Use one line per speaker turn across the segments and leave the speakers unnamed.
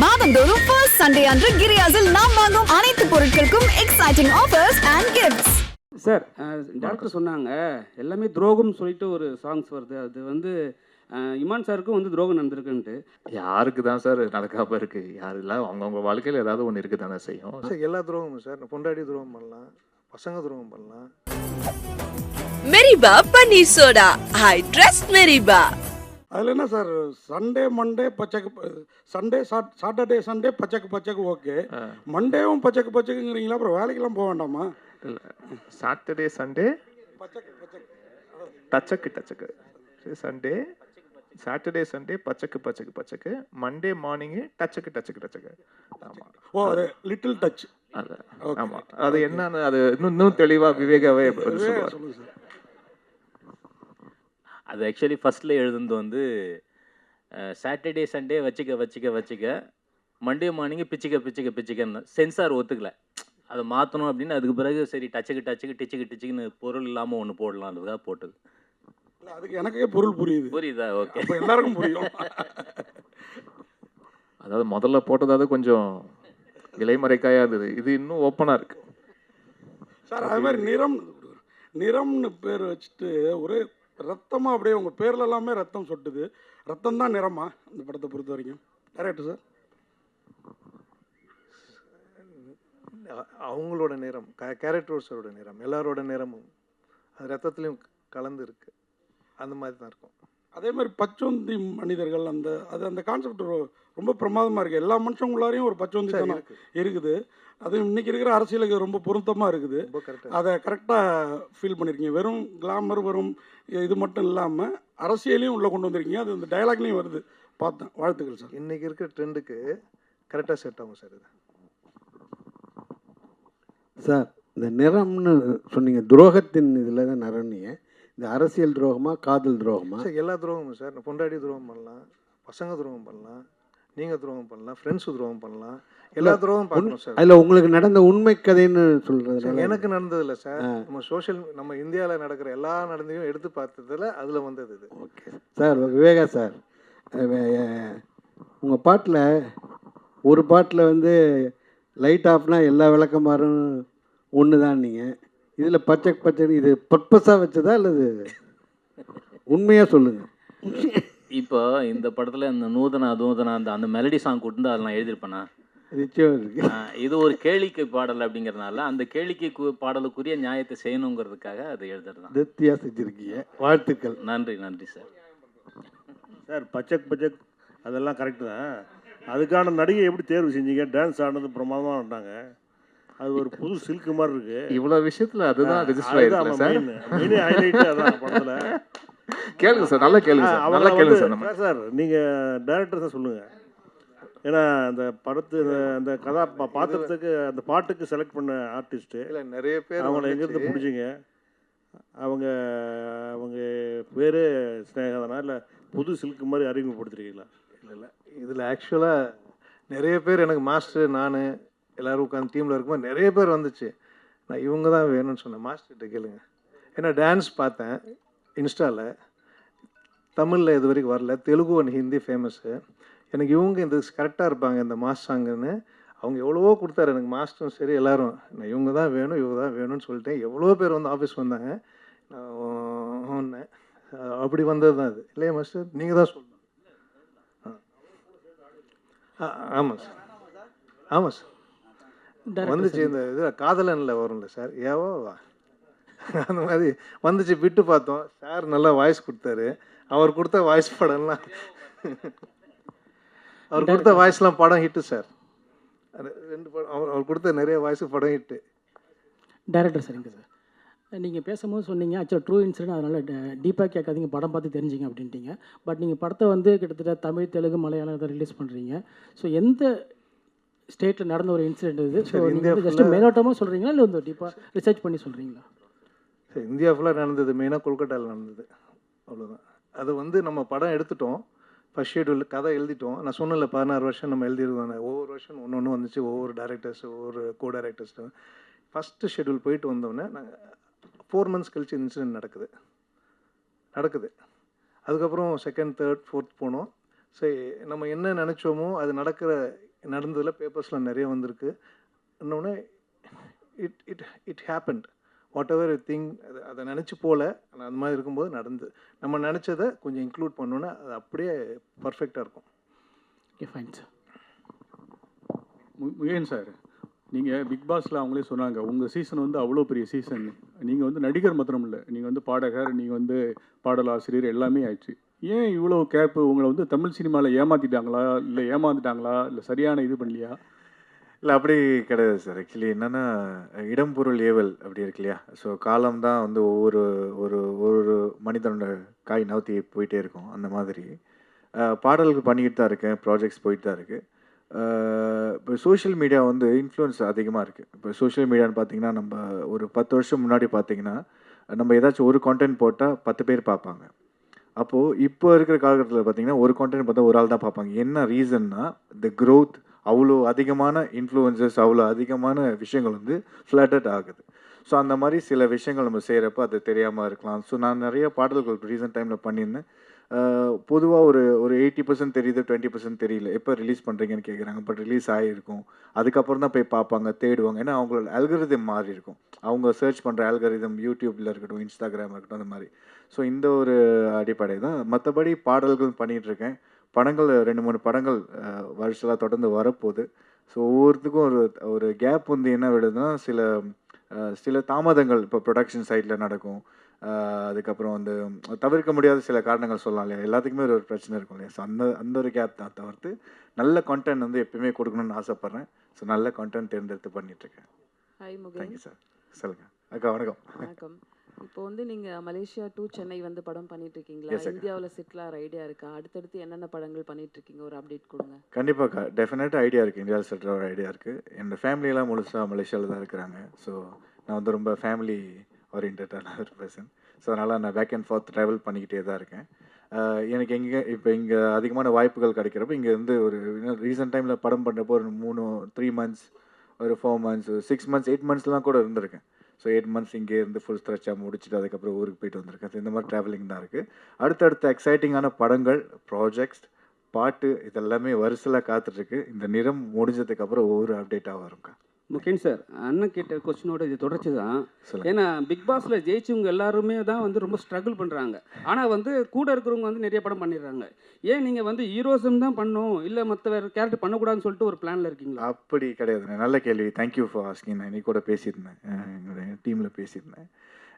மாதந்தோறும் first Sunday அன்று கிரியாஸில் நாம் வாங்கும் அனைத்து பொருட்களுக்கும் exciting offers and gifts.
Sir doctor சொன்னாங்க எல்லாமே துரோகம் சொல்லிட்டு ஒரு சாங்ஸ் வருது. அது வந்து இமான் சாருக்கும் வந்து துரோகம் நடந்திருக்குன்ட்டு.
யாருக்கு தான் சார் நடக்காம இருக்கு? யாரெல்லாம் அவங்கவுங்க வாழ்க்கையில் ஏதாவது ஒன்று இருக்கு தானே செய்யும்.
சார் எல்லா துரோகமும் சார், பொண்டாடி துரோகம் பண்ணலாம், பசங்க துரோகம் பண்ணலாம்.
Meriba Panneer soda, I trust Meriba.
அதில் என்ன சார், சண்டே மண்டே பச்சைக்கு சண்டே சாட்டர்டே சண்டே பச்சைக்கு ஓகே, மண்டேவும் பச்சைக்குங்கிறீங்களா? அப்புறம் வேலைக்கெல்லாம் போக வேண்டாமா?
இல்லை, சாட்டர்டே சண்டே டச்சக்கு சண்டே, சாட்டர்டே சண்டே பச்சைக்கு, மண்டே மார்னிங்கு டச்சக்கு. ஆமாம்.
ஓ, அது லிட்டில் டச்.
அது ஆமாம், அது என்னன்னு அது இன்னும் தெளிவாக விவேகாவே சொல்லுவார்.
சொல்லுங்கள் சார்.
அது ஆக்சுவலி ஃபஸ்ட்டில் எழுதுனது வந்து சாட்டர்டே சண்டே வச்சுக்க மண்டே மார்னிங்கு பிச்சுக்கன்னு சென்சார் ஒத்துக்கல. அதை மாற்றணும் அப்படின்னு அதுக்கு பிறகு சரி டிச்சுக்குன்னு பொருள் இல்லாமல் ஒன்று போடலான்றதுக்காக போட்டது.
அதுக்கு எனக்கே பொருள் புரியுதா?
ஓகே,
அப்போ எல்லாருக்கும் புரியும்.
அதாவது முதல்ல போட்டதாவது கொஞ்சம் இலைமறைக்காயா இருந்தது, இது இன்னும் ஓப்பனாக இருக்கு
சார். அது மாதிரி நிறம்னு பேர் வச்சுட்டு ஒரே ரத்தமாக அப்படியே உங்கள் பேரில் எல்லாமே ரத்தம் சொட்டுது. ரத்தம் தான் நிறமா இந்த படத்தை பொறுத்த வரைக்கும்? Correct sir.
அவங்களோட நிறம், கேரக்டர்ஸோட நிறம், எல்லாரோட நிறமும் அது ரத்தத்துலேயும் கலந்து இருக்கு. அந்த மாதிரி தான் இருக்கும்.
அதே மாதிரி பச்சோந்தி மனிதர்கள், அந்த கான்செப்ட் ரொம்ப பிரமாதமாக இருக்குது. எல்லா மனுஷங்களாரையும் ஒரு பச்சோந்தி தனம் இருக்குது. அது இன்னைக்கு இருக்கிற அரசியலுக்கு ரொம்ப பொருத்தமாக இருக்குது. அதை கரெக்டாக ஃபீல் பண்ணியிருக்கீங்க. வெறும் கிளாமர், வெறும் இது மட்டும் இல்லாமல் அரசியலையும் உள்ளே கொண்டு வந்திருக்கீங்க. அது இந்த டயலாக்லேயும் வருது, பார்த்தேன். வாழ்த்துக்கள் சார்.
இன்றைக்கி இருக்கிற ட்ரெண்டுக்கு கரெக்டாக செட் ஆகும் சார். இது
சார், இந்த நிறம்னு சொன்னீங்க, துரோகத்தின் இதில் தான் நிறம்னீங்க. இந்த அரசியல் துரோகமா, காதல் துரோகமா?
சார் எல்லா துரோகமும் சார். பொண்டாடி துரோகம் பண்ணலாம், பசங்க துரோகம் பண்ணலாம், நீங்கள் துரோகம் பண்ணலாம், ஃப்ரெண்ட்ஸு துரோகம் பண்ணலாம், எல்லா துரோகம் பார்க்கணும் சார்.
அதில் உங்களுக்கு நடந்த உண்மை கதைன்னு சொல்கிறது?
எனக்கு நடந்ததில்ல சார். நம்ம இந்தியாவில் நடக்கிற எல்லா நடந்தையும் எடுத்து பார்த்ததில் அதில் வந்தது இது.
Okay sir. விவேகா சார், உங்கள் பாட்டில் ஒரு பாட்டில் வந்து லைட் ஆஃப்னா எல்லா விளக்கமாறும் ஒன்று தான் நீங்கள். இதில் பச்சை இது பர்பஸாக வச்சதா அல்லது உண்மையாக சொல்லுங்கள்.
இப்போ இந்த படத்தில் இந்த நூதன அந்த மெலடி சாங் கொடுத்து அதில் நான் எழுதியிருப்பேனா?
நிச்சயம் இருக்கு.
இது ஒரு கேளிக்கை பாடல் அப்படிங்கிறதுனால அந்த கேளிக்கை பாடலுக்குரிய நியாயத்தை செய்யணுங்கிறதுக்காக அதை எழுதுறது தான்.
திருப்தியாக செஞ்சுருக்கீங்க, வாழ்த்துக்கள்.
நன்றி சார்.
சார், பச்சக் அதெல்லாம் கரெக்டு தான். அதுக்கான நடிகை எப்படி தேர்வு செஞ்சீங்க? டான்ஸ் ஆனது பிரமாதமாக ஆடினாங்க. அது ஒரு புது சில்க் மாதிரி இருக்கு.
இவ்வளோ விஷயத்தில் அதுதான் ரெஜிஸ்டர் ஆகிருக்கு சார்.
மெயின் ஹைலைட் அதான் படத்தில்.
கேளுங்க சார், நல்லா கேளுங்க சார், நல்லா கேளுங்க சார்.
சார், நீங்கள் டைரக்டர் தான் சொல்லுங்கள். ஏன்னா அந்த படத்து அந்த பாத்திரத்துக்கு அந்த பாட்டுக்கு செலக்ட் பண்ண ஆர்டிஸ்ட்டு
இல்லை, நிறைய பேர்
அவங்கள எங்கேருந்து பிடிச்சிங்க? அவங்க பேர் ஸ்னேகாதானா இல்லை புது சில்க் மாதிரி அறிமுகப்படுத்துறீங்களா?
இல்லை, இதில் ஆக்சுவலாக நிறைய பேர் எனக்கு மாஸ்டர், நான் எல்லோரும் உட்காந்து டீமில் இருக்கும்போது நிறைய பேர் வந்துச்சு. நான் இவங்க தான் வேணும்னு சொன்னேன். மாஸ்டர்கிட்ட கேளுங்க. ஏன்னா டான்ஸ் பார்த்தேன் இன்ஸ்டாவில், தமிழில் இது வரைக்கும் வரல, தெலுங்கு அண்ட் ஹிந்தி ஃபேமஸ்ஸு. எனக்கு இவங்க இந்த கரெக்டாக இருப்பாங்க இந்த மாஸ் சாங்குன்னு. அவங்க எவ்வளவோ கொடுத்தாரு எனக்கு, மாஸ்டரும் சரி எல்லோரும். நான் இவங்க தான் வேணும்னு சொல்லிட்டேன். எவ்வளோ பேர் வந்து ஆஃபீஸ் வந்தாங்க. நான் ஒன்று அப்படி வந்தது தான் அது. இல்லையா மாஸ்டர், நீங்கள் தான் சொல்லணும். ஆமாம் சார், ஆமாம் சார். வந்துச்சு இந்த இது காதலனில் வரும்ல சார், ஏவா அந்த மாதிரி வந்துச்சு. விட்டு பார்த்தோம் சார், நல்லா வாய்ஸ் கொடுத்தாரு. அவர் கொடுத்த வாய்ஸ் படம்லாம், அவர் கொடுத்த வாய்ஸ்லாம் படம் ஹிட்டு சார். 2 படம் அவர் கொடுத்த நிறைய வாய்ஸ் படம் ஹிட்டு.
டேரக்டர் சரிங்க சார், நீங்கள் பேசும்போது சொன்னீங்க ஆக்சுவலாக ட்ரூ இன்சிடென்ட், அதனால் டீப்பாக கேட்காதீங்க, படம் பார்த்து தெரிஞ்சிங்க அப்படின்ட்டீங்க. பட் நீங்கள் படத்தை வந்து கிட்டத்தட்ட தமிழ், தெலுங்கு, மலையாளம் இதை ரிலீஸ் பண்ணுறீங்க. ஸோ எந்த ஸ்டேட்டில் நடந்த ஒரு இன்சிடென்ட் இது? ஸோ நீங்கள் ஜஸ்ட் மேலோட்டமாக சொல்கிறீங்களா இல்லை வந்து டீப்பாக ரிசர்ச் பண்ணி சொல்கிறீங்களா?
சார், இந்தியா ஃபுல்லாக நடந்தது. மெயினாக கொல்கட்டாவில் நடந்தது, அவ்வளோதான். அது வந்து நம்ம படம் எடுத்துட்டோம், ஃபஸ்ட் ஷெட்யூல் கதை எழுதிட்டோம். நான் சொன்னல 16 வருஷம் நம்ம எழுதிடுவாங்க. ஒவ்வொரு வருஷம் ஒன்று வந்துச்சு, ஒவ்வொரு டேரக்டர்ஸ், ஒவ்வொரு கோ டேரக்டர்ஸ். ஃபஸ்ட்டு ஷெட்யூல் போயிட்டு வந்தோடனே நாங்கள் 4 months கழிச்சு இன்சிடென்ட் நடக்குது. அதுக்கப்புறம் செகண்ட், தேர்ட், ஃபோர்த் போனோம். சரி, நம்ம என்ன நினச்சோமோ அது நடக்கிற நடந்ததில் பேப்பர்ஸ்லாம் நிறைய வந்திருக்கு. இன்னொன்று it it it happened what ever thing. அதை நினச்சி போகல, ஆனால் அந்த மாதிரி இருக்கும்போது நடந்து நம்ம நினச்சதை கொஞ்சம் இன்க்ளூட் பண்ணோன்னா அது அப்படியே பர்ஃபெக்டாக இருக்கும்.
Okay fine sir.
Mugen sir, நீங்கள் பிக் பாஸில் அவங்களே சொன்னாங்க உங்கள் சீசன் வந்து அவ்வளோ பெரிய சீசன். நீங்கள் வந்து நடிகர் மாத்திரம் இல்லை, நீங்கள் வந்து பாடகர், நீங்கள் வந்து பாடலாசிரியர் எல்லாமே ஆயிடுச்சு. ஏன் இவ்வளோ கேப்பு? உங்களை வந்து தமிழ் சினிமாவில் ஏமாற்றிட்டாங்களா, இல்லை ஏமாந்துட்டாங்களா, இல்லை சரியான இது பண்ணலையா?
இல்லை அப்படி கிடையாது சார். ஆக்சுவலி என்னென்னா இடம் பொருள் ஏவல் அப்படி இருக்கு இல்லையா. ஸோ காலம் தான் வந்து ஒவ்வொரு ஒரு ஒரு மனிதனோட காய் நவுத்தி போயிட்டே இருக்கும். அந்த மாதிரி பாடல்கள் பண்ணிக்கிட்டு தான் இருக்கேன், ப்ராஜெக்ட்ஸ் போயிட்டு தான் இருக்குது. இப்போ சோஷியல் மீடியா வந்து இன்ஃப்ளூயன்ஸ் அதிகமாக இருக்குது. இப்போ சோஷியல் மீடியான்னு பார்த்தீங்கன்னா நம்ம ஒரு 10 வருஷம் முன்னாடி பார்த்தீங்கன்னா நம்ம ஏதாச்சும் ஒரு கான்டென்ட் போட்டால் 10 பேர் பார்ப்பாங்க. அப்போது இப்போ இருக்கிற காலகட்டத்தில் பார்த்தீங்கன்னா ஒரு கான்டென்ட் பார்த்தா ஒரு ஆள் தான் பார்ப்பாங்க. என்ன ரீசன்னா த க்ரோத், அவ்வளோ அதிகமான இன்ஃப்ளூயன்சஸ், அவ்வளோ அதிகமான விஷயங்கள் வந்து ஃப்ளட்டட் ஆகுது. ஸோ அந்த மாதிரி சில விஷயங்கள் நம்ம செய்கிறப்ப அது தெரியாமல் இருக்கலாம். ஸோ நான் நிறைய பாடல்கள் ரீசெண்ட் டைமில் பண்ணியிருந்தேன். பொதுவாக ஒரு 80% தெரியுது, 20% தெரியல. எப்போ ரிலீஸ் பண்ணுறீங்கன்னு கேட்குறாங்க. பட் ரிலீஸ் ஆகிருக்கும், அதுக்கப்புறம் தான் போய் பார்ப்பாங்க, தேடுவாங்க. ஏன்னா அவங்களோட அல்கரிதம் மாறி இருக்கும். அவங்க சர்ச் பண்ணுற அல்கரிதம் யூடியூப்பில் இருக்கட்டும், இன்ஸ்டாகிராம் இருக்கட்டும், அந்த மாதிரி. ஸோ இந்த ஒரு அடிப்படை தான். மற்றபடி பாடல்கள் பண்ணிகிட்ருக்கேன். படங்கள் 2-3 படங்கள் வருஷலாக தொடர்ந்து வரப்போகுது. ஸோ ஒவ்வொருத்துக்கும் ஒரு கேப் வந்து என்ன விடுதுன்னா சில தாமதங்கள் இப்போ ப்ரொடக்ஷன் சைடில் நடக்கும். அதுக்கப்புறம் வந்து தவிர்க்க முடியாத சில காரணங்கள் சொல்லலாம் இல்லையா. எல்லாத்துக்குமே ஒரு பிரச்சனை இருக்கும் இல்லையா. ஸோ அந்த ஒரு கேப் தான் தவிர்த்து நல்ல கான்டென்ட் வந்து எப்பயுமே கொடுக்கணும்னு ஆசைப்பட்றேன். ஸோ நல்ல கான்டென்ட் தேர்ந்தெடுத்து பண்ணிகிட்ருக்கேன்.
ஹாய் முகேன்.
Thank you sir. சொல்லுங்கள் அக்கா. வணக்கம்.
வணக்கம். இப்போ வந்து நீங்கள் மலேசியா டு சென்னை வந்து படம் பண்ணிட்டு இருக்கீங்களா?
Yes, அக்கா.
இந்தியாவில் செட்டில் ஆகிற ஐடியா இருக்கா? அடுத்தடுத்து என்னென்ன படங்கள் பண்ணிட்டு இருக்கீங்க? ஒரு அப்டேட் கொடுங்க.
கண்டிப்பாக்கா, டெஃபினட்டாக ஐடியா இருக்குது. இந்தியாவில் செட்டில் ஒரு ஐடியா இருக்குது. என்னோடய ஃபேமிலியெல்லாம் முழுசாக மலேசியாவில் தான் இருக்கிறாங்க. ஸோ நான் வந்து ரொம்ப ஃபேமிலி ஓரியன்டான ஒரு பர்சன். ஸோ அதனால் நான் பேக் அண்ட் ஃபார்த் ட்ராவல் பண்ணிக்கிட்டே தான் இருக்கேன். எனக்கு இங்கே அதிகமான வாய்ப்புகள் கிடைக்கிறப்ப இங்கே இருந்து ஒரு ரீசெண்ட் டைமில் படம் பண்ணுறப்போ ஒரு 3 months, ஒரு 4 months, 6 months, 8 monthsலாம் கூட இருந்திருக்கேன். ஸோ 8 months இங்கே இருந்து ஃபுல் ஸ்ட்ரெச்சாக முடிச்சுட்டு அதுக்கப்புறம் ஊருக்கு போயிட்டு வந்திருக்கேன். ஸோ இந்த மாதிரி ட்ராவலிங் தான் இருக்குது. அடுத்தடுத்த எக்ஸைட்டிங்கான படங்கள், ப்ராஜெக்ட்ஸ், பாட்டு இதெல்லாமே வரிசையில் காத்துட்ருக்கு. இந்த நிறம் முடிஞ்சதுக்கப்புறம் ஒவ்வொரு அப்டேட்டாக வரும்க்கா.
முகேன் சார், அண்ணன் கேட்ட கொஸ்டினோட இது தொடர்ச்சி தான்.
சொல்லுங்க.
ஏன்னா பிக் பாஸில் ஜெயிச்சவங்க எல்லாருமே தான் வந்து ரொம்ப ஸ்ட்ரகிள் பண்ணுறாங்க. ஆனால் வந்து கூட இருக்கிறவங்க வந்து நிறைய படம் பண்ணிடுறாங்க. ஏன் நீங்கள் வந்து ஹீரோஸும் தான் பண்ணணும், இல்லை மற்ற வேறு கேரக்டர் பண்ணக்கூடாதுன்னு சொல்லிட்டு ஒரு பிளானில் இருக்கீங்களா?
அப்படி கிடையாதுண்ணே. நல்ல கேள்வி. Thank you for asking. நான் இன்னைக்கு கூட பேசியிருந்தேன், எங்களுடைய டீமில் பேசியிருந்தேன்.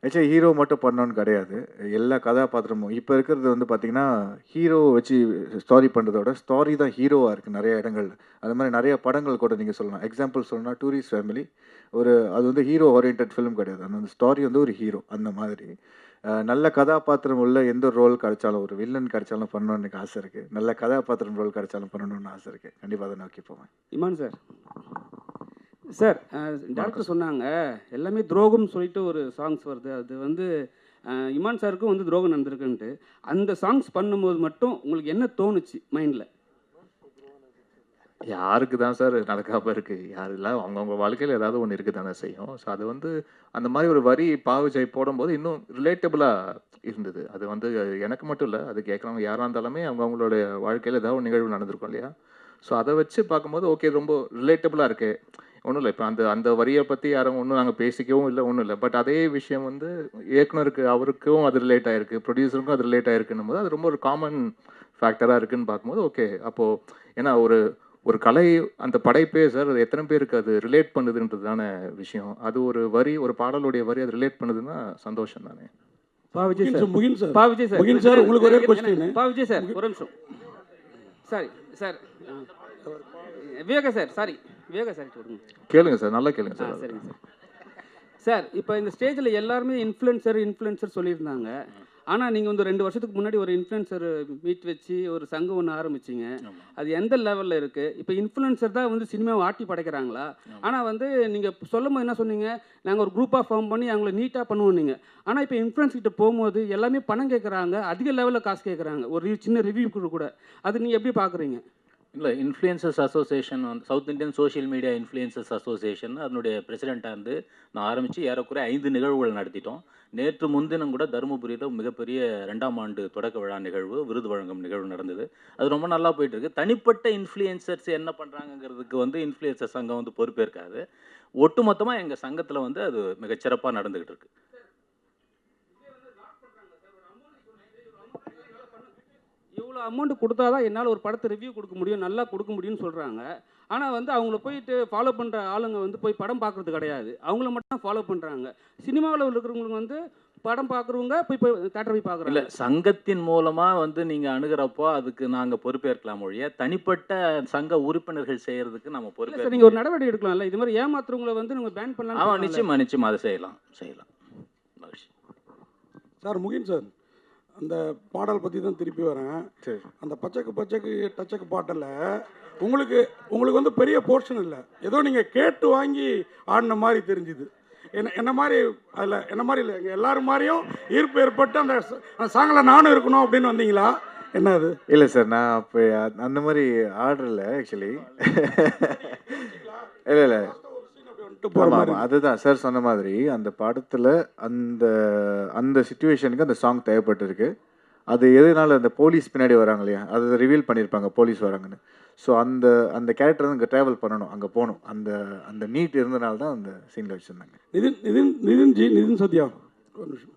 ஆக்சுவலி ஹீரோ மட்டும் பண்ணோன்னு கிடையாது, எல்லா கதாபாத்திரமும். இப்போ இருக்கிறது வந்து பார்த்திங்கன்னா ஹீரோவை வச்சு ஸ்டாரி பண்ணுறதோட ஸ்டாரி தான் ஹீரோவாக இருக்குது நிறைய இடங்கள். அது மாதிரி நிறைய படங்கள் கூட நீங்கள் சொல்லலாம். எக்ஸாம்பிள் சொல்லணும்னா டூரிஸ்ட் ஃபேமிலி, அது வந்து ஹீரோ ஓரியன்ட் ஃபிலிம் கிடையாது. அந்த ஸ்டாரி வந்து ஒரு ஹீரோ. அந்த மாதிரி நல்ல கதாபாத்திரம் உள்ள எந்த ரோல் கிடைச்சாலும், ஒரு வில்லன் கிடைச்சாலும் பண்ணணும்னு எனக்கு ஆசை இருக்குது. நல்ல கதாபாத்திரம் ரோல் கிடைச்சாலும் பண்ணணும்னு ஆசை இருக்குது. கண்டிப்பாக அதை நோக்கி போவேன்.
இமான் சார், சார் டாக்டர் சொன்னாங்க எல்லாமே துரோகம்னு சொல்லிட்டு ஒரு சாங்ஸ் வருது. அது வந்து இமான் சாருக்கும் வந்து துரோகம் நடந்திருக்குன்ட்டு. அந்த சாங்ஸ் பண்ணும்போது மட்டும் உங்களுக்கு என்ன தோணுச்சு மைண்டில்?
யாருக்கு தான் சார் நடக்காமல் இருக்குது? யாரெல்லாம் அவங்கவுங்க வாழ்க்கையில் ஏதாவது ஒன்று இருக்குது தானே செய்யும். ஸோ அது வந்து அந்த மாதிரி ஒரு வரி பாவிஜை போடும்போது இன்னும் ரிலேட்டபுளாக இருந்தது. அது வந்து எனக்கு மட்டும் இல்லை, அது கேட்குறவங்க யாராக இருந்தாலுமே அவங்கவுங்களோட வாழ்க்கையில் ஏதாவது ஒரு நிகழ்வு நடந்திருக்கும் இல்லையா. ஸோ அதை வச்சு பார்க்கும்போது ஓகே, ரொம்ப ரிலேட்டபுளாக இருக்குது. ஒன்றும் இல்லை, இப்போ அந்த வரியை பற்றி யாரும் ஒன்றும் நாங்கள் பேசிக்கவும் இல்லை, ஒன்றும் இல்லை. பட் அதே விஷயம் வந்து இயக்குனருக்கு, அவருக்கும் அது ரிலேட் ஆகிருக்கு, ப்ரொடியூசருக்கும் அது ரிலேட் ஆகிருக்குன்னும் போது அது ரொம்ப ஒரு காமன் ஃபேக்டராக இருக்குதுன்னு பார்க்கும்போது ஓகே. அப்போது ஏன்னா ஒரு கலை, அந்த படைப்பே சார் அது எத்தனை பேருக்கு அது ரிலேட் பண்ணுதுன்றதுதான விஷயம். அது ஒரு வரி, ஒரு பாடலுடைய வரி அது ரிலேட் பண்ணுதுன்னா சந்தோஷம் தானே.
Pa Vijay sir,
Mugen sir,
Pa Vijay sir,
Mugen sir, உங்களுக்கு ஒரே கொஸ்டின்.
பாவிஜய் சார் ஒரு நிமிஷம். Sorry sir, Viveka sir, sorry Viveka sir சொல்லுங்க.
கேளுங்க சார், நல்லா கேளுங்க சார்.
சரிங்க சார். சார் இப்போ இந்த ஸ்டேஜில் எல்லாருமே இன்ஃப்ளூயன்சர் சொல்லியிருந்தாங்க. ஆனால் நீங்கள் வந்து 2 வருஷத்துக்கு முன்னாடி ஒரு இன்ஃப்ளூயன்சர் மீட் வச்சு ஒரு சங்கம் ஒன்று ஆரம்பிச்சிங்க. அது எந்த லெவலில் இருக்குது? இப்போ இன்ஃப்ளூயன்சர் தான் வந்து சினிமாவை ஆட்டி படைக்கிறாங்களா? ஆனால் வந்து நீங்கள் சொல்லும் போது என்ன சொன்னீங்க, நாங்கள் ஒரு குரூப்பாக ஃபார்ம் பண்ணி அவங்கள நீட்டாக பண்ணுவோம் நீங்கள். ஆனால் இப்போ இன்ஃப்ளூயன்ஸ் கிட்ட போகும்போது எல்லாமே பணம் கேட்குறாங்க, அதிக லெவலில் காசு கேட்குறாங்க, ஒரு சின்ன ரிவ்யூ கூட. அது நீங்கள் எப்படி பார்க்குறீங்க?
இல்லை, இன்ஃப்ளூயன்சர்ஸ் அசோசியேஷன் வந்து south Indian social media influencers association அதனுடைய பிரசிடெண்ட்டாக இருந்து நான் ஆரம்பித்து ஏறக்குறைய 5 நிகழ்வுகள் நடத்திட்டோம். நேற்று முன்தினம் கூட தருமபுரியில் மிகப்பெரிய 2ஆம் ஆண்டு தொடக்க விழா நிகழ்வு, விருது வழங்கும் நிகழ்வு நடந்தது. அது ரொம்ப நல்லா போயிட்டுருக்கு. தனிப்பட்ட இன்ஃப்ளூயன்சர்ஸ் என்ன பண்ணுறாங்கிறதுக்கு வந்து இன்ஃப்ளூயன்சர் சங்கம் வந்து பொறுப்பேற்காது. ஒட்டுமொத்தமாக எங்கள் சங்கத்தில் வந்து அது மிகச்சிறப்பாக நடந்துக்கிட்டு இருக்கு.
இவ்வளோ அமௌண்ட் கொடுத்தா தான் என்னால் ஒரு படத்தை ரிவ்யூ கொடுக்க முடியும், நல்லா கொடுக்க முடியும்னு சொல்கிறாங்க. ஆனால் வந்து அவங்கள போயிட்டு ஃபாலோ பண்ணுற ஆளுங்க வந்து போய் படம் பார்க்குறது கிடையாது, அவங்கள மட்டும் தான் ஃபாலோ பண்ணுறாங்க. சினிமாவில் இருக்கிறவங்களுக்கு வந்து படம் பார்க்குறவங்க போய் தேட்டர் போய் பார்க்குறாங்க.
இல்லை, சங்கத்தின் மூலமாக வந்து நீங்கள் அணுகிறப்போ அதுக்கு நாங்கள் பொறுப்பேற்கலாம் ஒழிய தனிப்பட்ட சங்க உறுப்பினர்கள் செய்கிறதுக்கு நம்ம பொறுப்பேற்க.
நீங்கள் ஒரு நடவடிக்கை எடுக்கலாம்ல, இது மாதிரி ஏமாத்துறவங்களை வந்து நீங்கள் பேன் பண்ணலாம்.
ஆமாம், நிச்சயமாக அதை செய்யலாம்.
சார் முகின் சார், அந்த பாடல் பற்றி தான் திருப்பி வரேன். அந்த பச்சைக்கு பச்சைக்கு டச்சக்கு பாட்டில் உங்களுக்கு வந்து பெரிய போர்ஷன் இல்லை, ஏதோ நீங்கள் கேட்டு வாங்கி ஆடின மாதிரி தெரிஞ்சுது. என்ன மாதிரி அதில் என்ன மாதிரி இல்லை, எங்கள் எல்லாரும் மாதிரியும் ஈர்ப்பு ஏற்பட்டு அந்த சாங்கில் நானும் இருக்கணும் அப்படின்னு வந்தீங்களா? என்ன அது?
இல்லை சார், நான் அப்போ அந்த மாதிரி ஆர்டரில் ஆக்சுவலி இல்லை அதுதான் சார் சொன்ன மாதிரி அந்த படத்தில் அந்த அந்த சுச்சுவேஷனுக்கு அந்த சாங் தேவைப்பட்டிருக்கு. அது எதனால அந்த போலீஸ் பின்னாடி வராங்க இல்லையா, அதை ரிவீல் பண்ணியிருப்பாங்க போலீஸ் வராங்கன்னு. ஸோ அந்த அந்த கேரக்டர் வந்து இங்கே ட்ராவல் பண்ணணும், அங்கே போகணும், அந்த அந்த நீட் இருந்தனால தான் அந்த சீனில் வச்சுருந்தாங்க.
நிதின் சத்யா, ஒரு நிமிஷம்.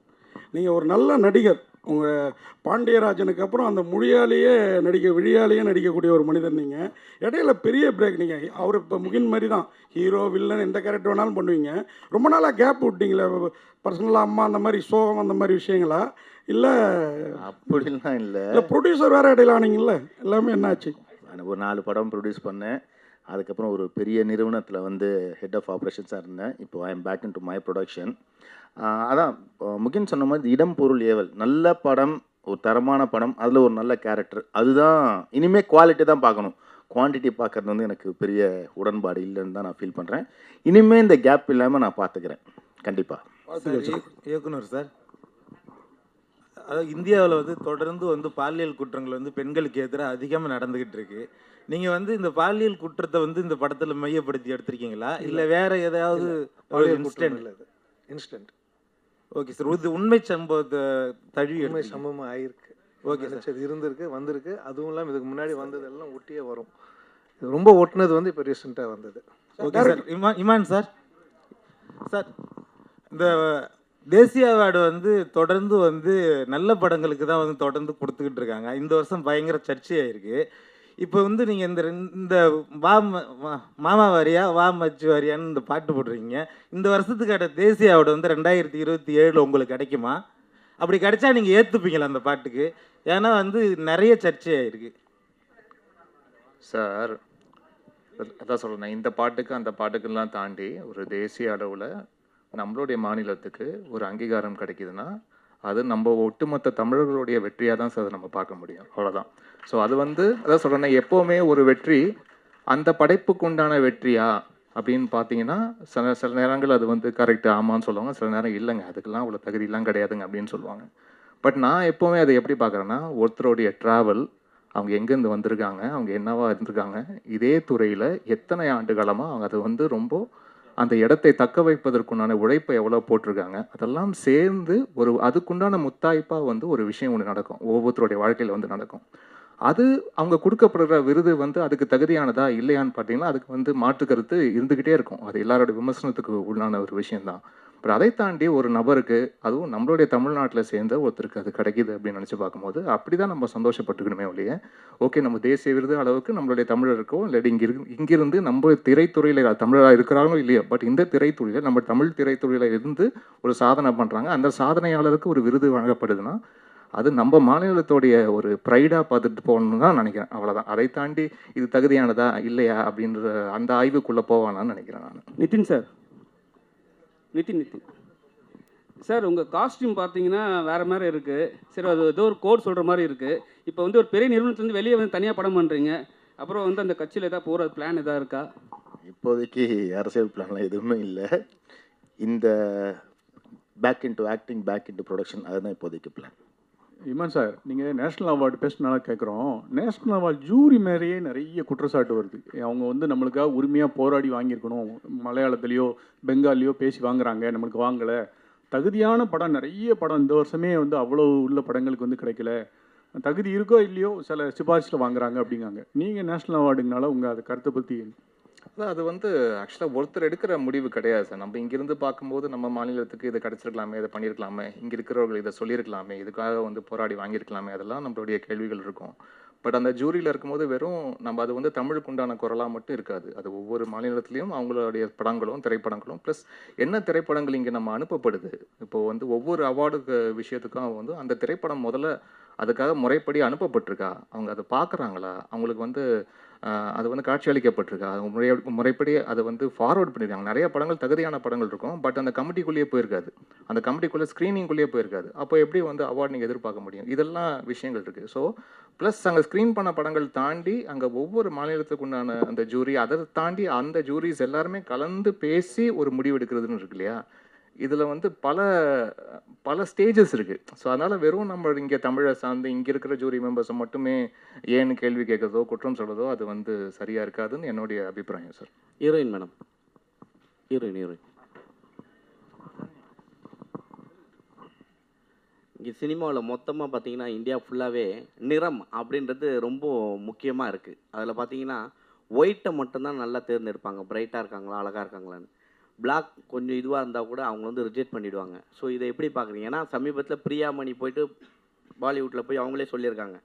நீங்கள் ஒரு நல்ல நடிகர், உங்கள் பாண்டியராஜனுக்கு அப்புறம் அந்த விழியாலேயே நடிக்கக்கூடிய ஒரு மனிதர். நீங்கள் இடையில பெரிய பிரேக், நீங்கள் அவர் இப்போ முகின் மாதிரி தான் ஹீரோ வில்லன் எந்த கேரக்டர் வேணாலும் பண்ணுவீங்க. ரொம்ப நாளாக கேப் விட்டீங்களே, பர்சனலாக அம்மா அந்த மாதிரி சோகம் அந்த மாதிரி விஷயங்களா? இல்லை
அப்படிலாம் இல்லை,
ப்ரொடியூசர் வேறு இடையில ஆனீங்கல்ல, எல்லாமே என்னாச்சு?
ஒரு 4 படம் ப்ரொடியூஸ் பண்ணேன். அதுக்கப்புறம் ஒரு பெரிய நிறுவனத்தில் வந்து ஹெட் ஆஃப் ஆப்ரேஷன்ஸாக இருந்தேன். இப்போ I am back into my production. அதான் முகின் சொன்ன மாதிரி இடம் பொருள் ஏவல் நல்ல படம், ஒரு தரமான படம், அதில் ஒரு நல்ல கேரக்டர், அதுதான் இனிமேல் குவாலிட்டி தான் பார்க்கணும். குவான்டிட்டி பார்க்குறது வந்து எனக்கு பெரிய உடன்பாடு இல்லைன்னு தான் நான் ஃபீல் பண்ணுறேன். இனிமேல் இந்த கேப் இல்லாமல் நான் பார்த்துக்கிறேன் கண்டிப்பாக.
இயக்குனர் சார், அதாவது இந்தியாவில் வந்து தொடர்ந்து வந்து பாலியல் குற்றங்கள் வந்து பெண்களுக்கு எதிராக அதிகமாக நடந்துக்கிட்டு இருக்கு. நீங்கள் வந்து இந்த பாலியல் குற்றத்தை வந்து இந்த படத்தில் மையப்படுத்தி எடுத்திருக்கீங்களா, இல்லை வேற ஏதாவது
இன்ஸ்டன்ட்?
ஓகே சார், இது உண்மை சம்பவத்தை தழுவி
உண்மை சம்பவமாக ஆயிருக்கு. ஓகே சார், இது இருந்திருக்கு, வந்திருக்கு. அதுவும் இல்லாமல் இதுக்கு முன்னாடி வந்ததெல்லாம் ஒட்டியே வரும். இது ரொம்ப ஒட்டினது வந்து இப்போ ரீசெண்டாக வந்தது.
Okay sir. Imman sir, sir இந்த தேசிய அவார்டு வந்து தொடர்ந்து வந்து நல்ல படங்களுக்கு தான் வந்து தொடர்ந்து கொடுத்துக்கிட்டு இருக்காங்க. இந்த வருஷம் பயங்கர சர்ச்சையாயிருக்கு. இப்போ வந்து நீங்கள் இந்த மாமா வாரியா வா மச்சு வாரியான்னு இந்த பாட்டு போடுறீங்க. இந்த வருஷத்துக்கான தேசிய அவார்டு வந்து 2027 உங்களுக்கு கிடைக்குமா? அப்படி கிடைச்சா நீங்கள் ஏற்றுப்பீங்களா அந்த பாட்டுக்கு? ஏன்னா வந்து நிறைய சர்ச்சையாயிருக்கு
சார். அதான் சொல்கிறேன், இந்த பாட்டுக்கு அந்த பாட்டுக்கெல்லாம் தாண்டி ஒரு தேசிய அளவில் நம்மளுடைய மாநிலத்துக்கு ஒரு அங்கீகாரம் கிடைக்குதுன்னா அது நம்ம ஒட்டுமொத்த தமிழர்களுடைய வெற்றியாக தான் சார் அதை நம்ம பார்க்க முடியும், அவ்வளோதான். ஸோ அது வந்து அதான் சொல்கிறேன்னா, எப்போவுமே ஒரு வெற்றி அந்த படைப்புக்கு உண்டான வெற்றியா அப்படின்னு பார்த்தீங்கன்னா சில நேரங்கள் அது வந்து கரெக்டு ஆமான்னு சொல்லுவாங்க, சில நேரம் இல்லைங்க அதுக்கெல்லாம் அவ்வளோ தகுதியெல்லாம் கிடையாதுங்க அப்படின்னு சொல்லுவாங்க. பட் நான் எப்போவுமே அதை எப்படி பார்க்குறேன்னா, ஒருத்தருடைய ட்ராவல், அவங்க எங்கேருந்து வந்திருக்காங்க, அவங்க என்னவா இருந்திருக்காங்க, இதே துறையில் எத்தனை ஆண்டு காலமாக அவங்க அது வந்து ரொம்ப அந்த இடத்தை தக்க வைப்பதற்குண்டான உழைப்பை எவ்வளோ போட்டிருக்காங்க, அதெல்லாம் சேர்ந்து ஒரு அதுக்குண்டான முத்தாய்ப்பாக வந்து ஒரு விஷயம் ஒன்று நடக்கும், ஒவ்வொருத்தருடைய வாழ்க்கையில் வந்து நடக்கும். அது அவங்க கொடுக்கப்படுற விருது வந்து அதுக்கு தகுதியானதா இல்லையான்னு பார்த்தீங்கன்னா அதுக்கு வந்து மாற்று கருத்து இருந்துக்கிட்டே இருக்கும். அது எல்லாரோட விமர்சனத்துக்கு உள்ளான ஒரு விஷயம்தான். பட் அதை தாண்டி ஒரு நபருக்கு, அதுவும் நம்மளுடைய தமிழ்நாட்டில் சேர்ந்த ஒருத்தருக்கு அது கிடைக்கிது அப்படின்னு நினச்சி பார்க்கும்போது அப்படி தான் நம்ம சந்தோஷப்பட்டுக்கணுமே ஒழிய, ஓகே நம்ம தேசிய விருது அளவுக்கு நம்மளுடைய தமிழருக்கோ இல்லாட்டி இங்கிருந்து நம்ம திரைத்துறையில் தமிழராக இருக்கிறாங்களோ இல்லையோ, பட் இந்த திரைத்துறையில் நம்ம தமிழ் திரைத்துறையில் இருந்து ஒரு சாதனை பண்ணுறாங்க, அந்த சாதனையாளருக்கு ஒரு விருது வழங்கப்படுதுன்னா அது நம்ம மாநிலத்தோடைய ஒரு ப்ரைடாக பார்த்துட்டு போகணுன்னு தான் நினைக்கிறேன், அவ்வளோதான். அதை தாண்டி இது தகுதியானதா இல்லையா அப்படின்ற அந்த ஆய்வுக்குள்ளே போவானான்னு நினைக்கிறேன் நான்.
நிதின் சார், நிதின் சார், உங்கள் காஸ்டியூம் பார்த்தீங்கன்னா வேறு மாதிரி இருக்குது. சரி, அது ஏதோ ஒரு கோட் சொல்கிற மாதிரி இருக்குது. இப்போ வந்து ஒரு பெரிய நிறுவனத்துலேருந்து வெளியே வந்து தனியாக படம் பண்ணுறீங்க, அப்புறம் வந்து அந்த கட்சியில் எதாவது போகிற பிளான் எதாவது இருக்கா?
இப்போதைக்கு அரசியல் பிளான்லாம் எதுவுமே இல்லை. இந்த back into acting, back into production, அதுதான் இப்போதைக்கு பிளான்.
இமான் சார், நீங்கள் நேஷ்னல் அவார்டு பேசினால கேட்குறோம். நேஷ்னல் அவார்டு ஜூரி மேலேயே நிறைய குற்றச்சாட்டு வருது. அவங்க வந்து நம்மளுக்காக உரிமையாக போராடி வாங்கியிருக்கணும், மலையாளத்துலேயோ பெங்காலியோ பேசி வாங்குறாங்க, நம்மளுக்கு வாங்கலை. தகுதியான படம் நிறைய படம் இந்த வருஷமே வந்து அவ்வளோ உள்ள படங்களுக்கு வந்து கிடைக்கல, தகுதி இருக்கோ இல்லையோ சில சிபாரிசில் வாங்குறாங்க அப்படிங்காங்க. நீங்கள் நேஷ்னல் அவார்டுங்கனால உங்கள் அது கருத்தை பற்றி?
அது வந்து ஆக்சுவலாக ஒருத்தர் எடுக்கிற முடிவு கிடையாது சார். நம்ம இங்கிருந்து பார்க்கும்போது நம்ம மாநிலத்துக்கு இதை கிடச்சிருக்கலாமே, இதை பண்ணியிருக்கலாமே, இங்கே இருக்கிறவர்கள் இதை சொல்லியிருக்கலாமே, இதுக்காக வந்து போராடி வாங்கியிருக்கலாமே, அதெல்லாம் நம்மளுடைய கேள்விகள் இருக்கும். பட் அந்த ஜூரியில் இருக்கும்போது வெறும் நம்ம அது வந்து தமிழுக்கு உண்டான குரலாக மட்டும் இருக்காது. அது ஒவ்வொரு மாநிலத்துலேயும் அவங்களுடைய படங்களும் திரைப்படங்களும் ப்ளஸ் என்ன திரைப்படங்கள் இங்கே நம்ம அனுப்பப்படுது. இப்போது வந்து ஒவ்வொரு அவார்டுக்கு விஷயத்துக்கும் வந்து அந்த திரைப்படம் முதல்ல அதுக்காக முறைப்படி அனுப்பப்பட்டிருக்கா, அவங்க அதை பார்க்குறாங்களா, அவங்களுக்கு வந்து அது வந்து காட்சி அளிக்கப்பட்டிருக்கா, அவங்க முறைப்படி அதை வந்து ஃபார்வர்ட் பண்ணியிருக்காங்க. நிறைய படங்கள் தகுதியான படங்கள் இருக்கும், பட் அந்த கமிட்டிக்குள்ளேயே போயிருக்காது, அந்த கமிட்டிக்குள்ளே ஸ்க்ரீனிங்குள்ளேயே போயிருக்காது. அப்போ எப்படி வந்து அவார்டு நீங்கள் எதிர்பார்க்க முடியும்? இதெல்லாம் விஷயங்கள் இருக்குது. ஸோ ப்ளஸ் அங்கே ஸ்க்ரீன் பண்ண படங்கள் தாண்டி அங்கே ஒவ்வொரு மாநிலத்துக்கு உண்டான அந்த ஜூரி, அதை தாண்டி அந்த ஜூரிஸ் எல்லாருமே கலந்து பேசி ஒரு முடிவு எடுக்கிறதுன்னு இருக்கு இல்லையா? இதில் வந்து பல ஸ்டேஜஸ் இருக்குது. ஸோ அதனால் வெறும் நம்ம இங்கே தமிழை சார்ந்து இங்கே இருக்கிற ஜூரி மெம்பர்ஸை மட்டுமே ஏன்னு கேள்வி கேட்குறதோ குற்றம் சொல்கிறதோ அது வந்து சரியாக இருக்காதுன்னு என்னுடைய அபிப்பிராயம் சார்.
ஹீரோயின் மேடம், ஹீரோயின் இங்கே சினிமாவில் மொத்தமாக பார்த்தீங்கன்னா இந்தியா ஃபுல்லாகவே நிறம் அப்படின்றது ரொம்ப முக்கியமாக இருக்குது. அதில் பார்த்தீங்கன்னா ஒயிட்டை மட்டும்தான் நல்லா தேர்ந்தெடுப்பாங்க, பிரைட்டாக இருக்காங்களா அழகாக இருக்காங்களான்னு. பிளாக் கொஞ்சம் இதுவாக இருந்தால் கூட அவங்க வந்து ரிஜெக்ட் பண்ணிவிடுவாங்க. ஸோ இதை எப்படி பார்க்குறீங்க? ஏன்னா சமீபத்தில் பிரியாமணி போயிட்டு பாலிவுட்டில் போய் அவங்களே சொல்லியிருக்காங்க,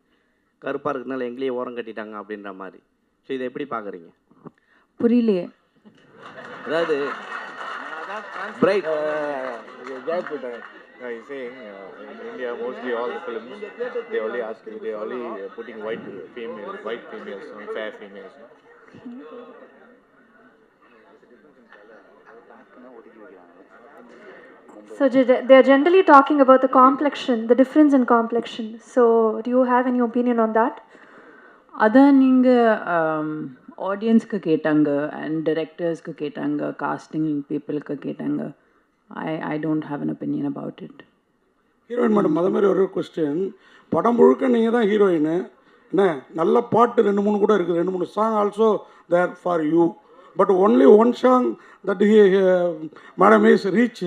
கருப்பாக இருக்கிறதுனால எங்களையே ஓரம் கட்டிட்டாங்க அப்படின்ற மாதிரி. ஸோ இதை எப்படி பார்க்குறீங்க?
புரியலையே.
அதாவது bright
He's saying in India mostly all the films they only putting white females, fair females.
So they are generally talking about the complexion, the difference in complexion. So do you have any opinion on that?
அதான் நீங்கள் ஆடியன்ஸ்க்கு கேட்டாங்க and டைரக்டர்ஸ்க்கு கேட்டாங்க, costing பீப்புளுக்கு கேட்டாங்க. I don't have an opinion about it.
Heroine madam, அதே மாதிரி ஒரு கொஸ்டின். படம் முழுக்க நீங்கள் தான் ஹீரோயின் என்ன, நல்ல பாட்டு 2-3 கூட இருக்குது, 2-3 song also there for you. But only one song that madam is reach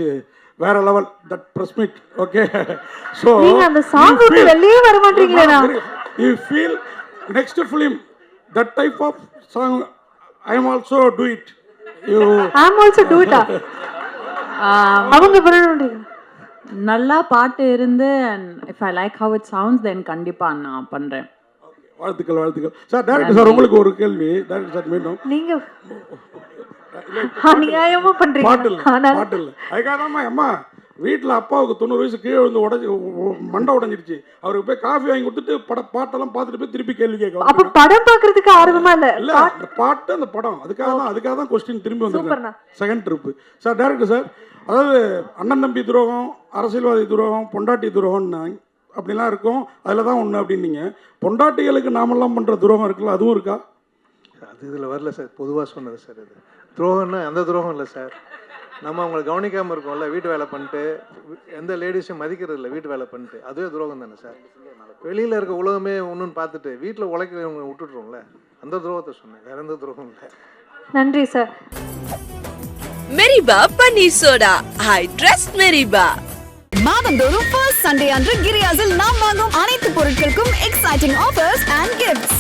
வேற level, that press meet. Okay, so
நீங்க அந்த சாங் விட்டு வெளியே வர மாட்டீங்களா?
You feel next film that type of song I am also do it. You
I am also do it. அவங்க பண்ணணும்.
நல்லா பாட்டு இருந்து if I like how it sounds then கண்டிப்பாக நான் பண்ணுறேன்.
வாழ்த்துக்கள் சார். டைரக்டர் சார், உங்களுக்கு ஒரு கேள்வி. டைரக்டர் சார், மீண்டும்
நீங்க அநியாயமா பண்றீங்க.
பாட்டு இல்லை அதுக்காக தான் அம்மா வீட்டில் அப்பாவுக்கு 90 வயசு கீழே வந்து மண்டை உடஞ்சிருச்சு. அவருக்கு போய் காஃபி வாங்கி கொடுத்துட்டு பாட்டெல்லாம் பார்த்துட்டு போய் திருப்பி கேள்வி கேட்க.
அப்ப படம் பார்க்கறதுக்கு ஆர்வமா இல்லை?
அந்த பாட்டு அந்த படம் அதுக்காக தான் கொஸ்டின் திரும்பி வந்து second trip. Sir director sir, அதாவது அண்ணன் தம்பி துரோகம், அரசியல்வாதி துரோகம், பொண்டாட்டி துரோகம்னு அப்படிலாம் இருக்கும், அதில் தான் ஒன்று அப்படின்னீங்க. பொண்டாட்டிகளுக்கு நாமெல்லாம் பண்ணுற துரோகம் இருக்குல்ல, அதுவும் இருக்கா?
அது இதில் வரல சார், பொதுவாக சொன்னது சார். இது துரோகம்னா அந்த துரோகம் இல்லை சார். நம்ம அவங்களை கவனிக்காமல் இருக்கோம்ல, வீட்டு வேலை பண்ணிட்டு எந்த லேடிஸையும் மதிக்கிறது இல்லை, வீட்டு வேலை பண்ணிட்டு, அதுவே துரோகம் தானே சார். வெளியில் இருக்க உலகமே ஒன்றுன்னு பார்த்துட்டு வீட்டில் உழைக்கிறவங்க விட்டுட்றோம்ல, அந்த துரோகத்தை சொன்னேன், வேற எந்த துரோகம் இல்லை.
நன்றி sir.
Meriba Panneer soda, I trust Meriba.
மாதந்தோறும் ஃபர்ஸ்ட் சண்டே அன்று கிரியாஸில் நாம் வாங்கும் அனைத்து பொருட்களுக்கும் எக்ஸைட்டிங் ஆஃபர்ஸ் அண்ட் கிஃப்ட்ஸ்.